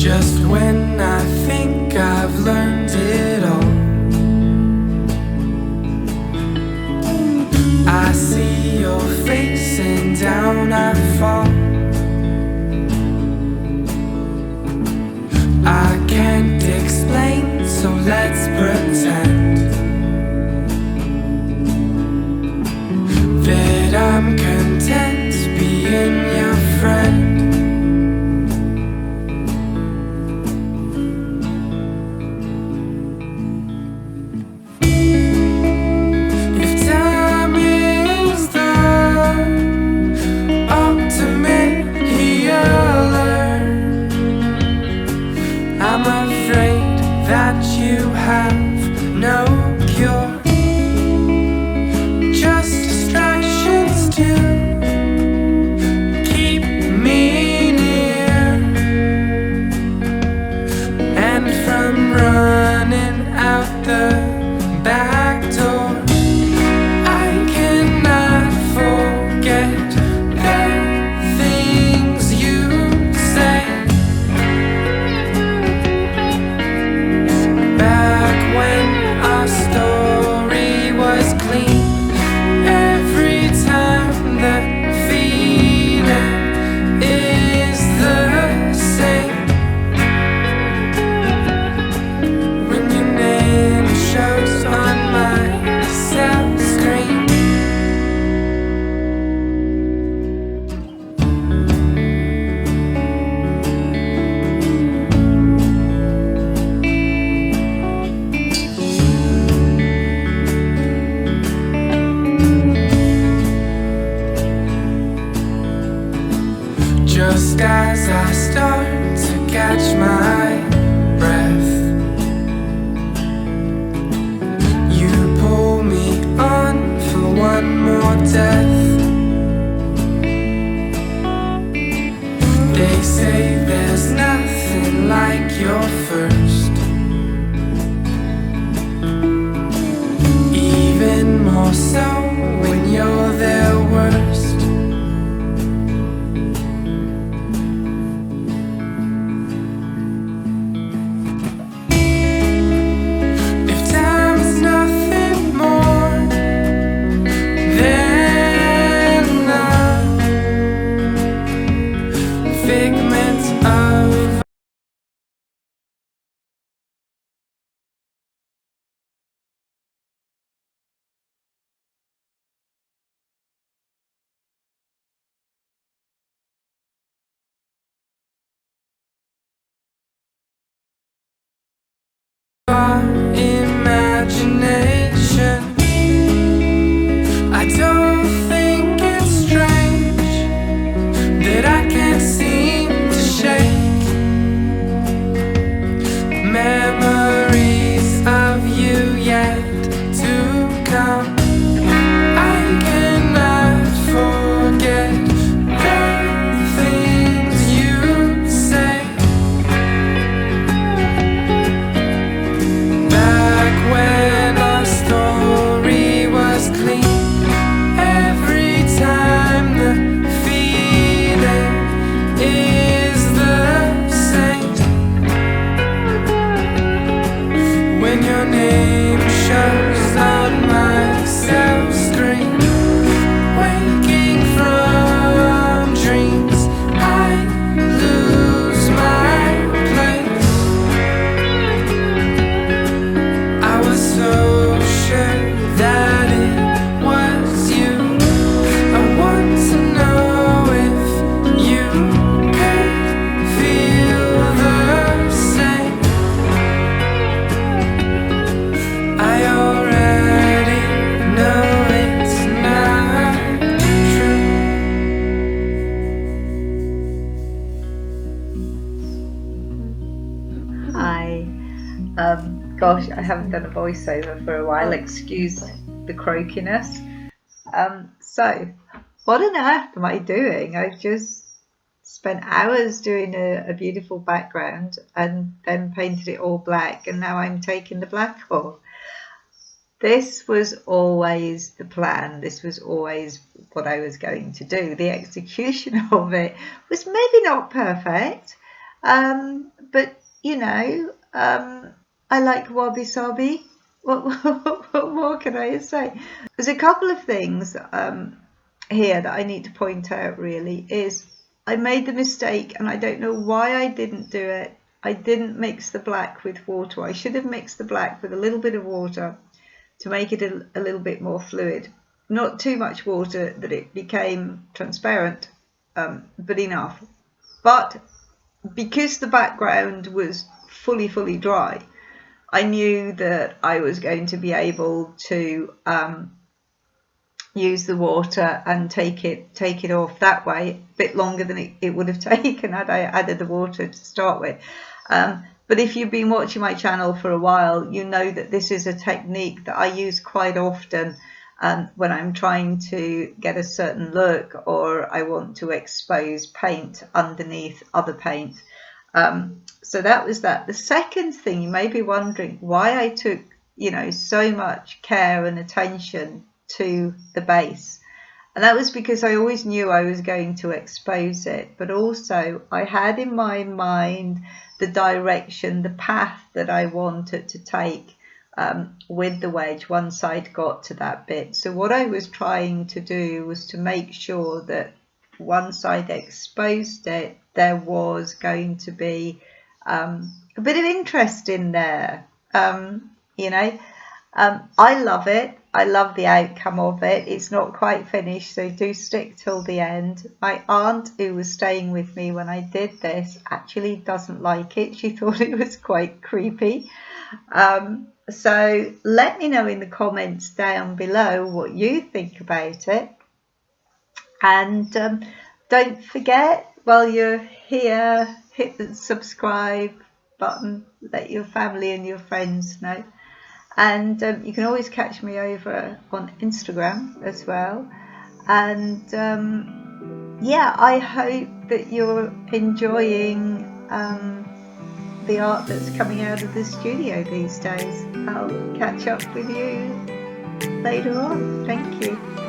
Just when I think I've learned it all, I see your face and down I fall. I can't explain, so let's pretend that I'm content being your friend. That you have no cure, just distractions to keep me near, and from running out the back door. I cannot forget the things you say. Back when our story was clean, every time the feeling is the same. When your name shows on my cell screen, just as I start to catch my breath, you pull me on for one more death. They say there's nothing like your first, even more so when you're their worst. Imagination, I don't think it's strange that I can't seem to shake memories of you yet to come. I cannot forget the things you say. When our story was clean, every time the feeling is the same. When your name shows on my cell screen, waking from dreams, I lose my place. I was so sure that it was you. I want to know if you could feel the same. I already know it's not true. Hi. Gosh, I haven't done a voiceover for a while. Excuse the croakiness. So, what on earth am I doing? I've just spent hours doing a beautiful background and then painted it all black, and now I'm taking the black off. This was always the plan. This was always what I was going to do. The execution of it was maybe not perfect, But you know, I like wabi sabi. What more can I say? There's a couple of things here that I need to point out. Really, is I made the mistake, and I don't know why I didn't do it. I didn't mix the black with water. I should have mixed the black with a little bit of water to make it a little bit more fluid. Not too much water that it became transparent, but enough. But because the background was fully dry, I knew that I was going to be able to use the water and take it off that way a bit longer than it would have taken had I added the water to start with. But if you've been watching my channel for a while, you know that this is a technique that I use quite often when I'm trying to get a certain look, or I want to expose paint underneath other paint. So that was that. The second thing, you may be wondering why I took, so much care and attention to the base. And that was because I always knew I was going to expose it, but also I had in my mind the direction, the path that I wanted to take with the wedge once I'd got to that bit. So what I was trying to do was to make sure that once I'd exposed it, there was going to be a bit of interest in there. I love it. I love the outcome of it. It's not quite finished, so do stick till the end. My aunt, who was staying with me when I did this, actually doesn't like it. She thought it was quite creepy. So let me know in the comments down below what you think about it. And don't forget, while you're here, hit the subscribe button. Let your family and your friends know. And you can always catch me over on Instagram as well. And yeah, I hope that you're enjoying the art that's coming out of the studio these days. I'll catch up with you later on. Thank you.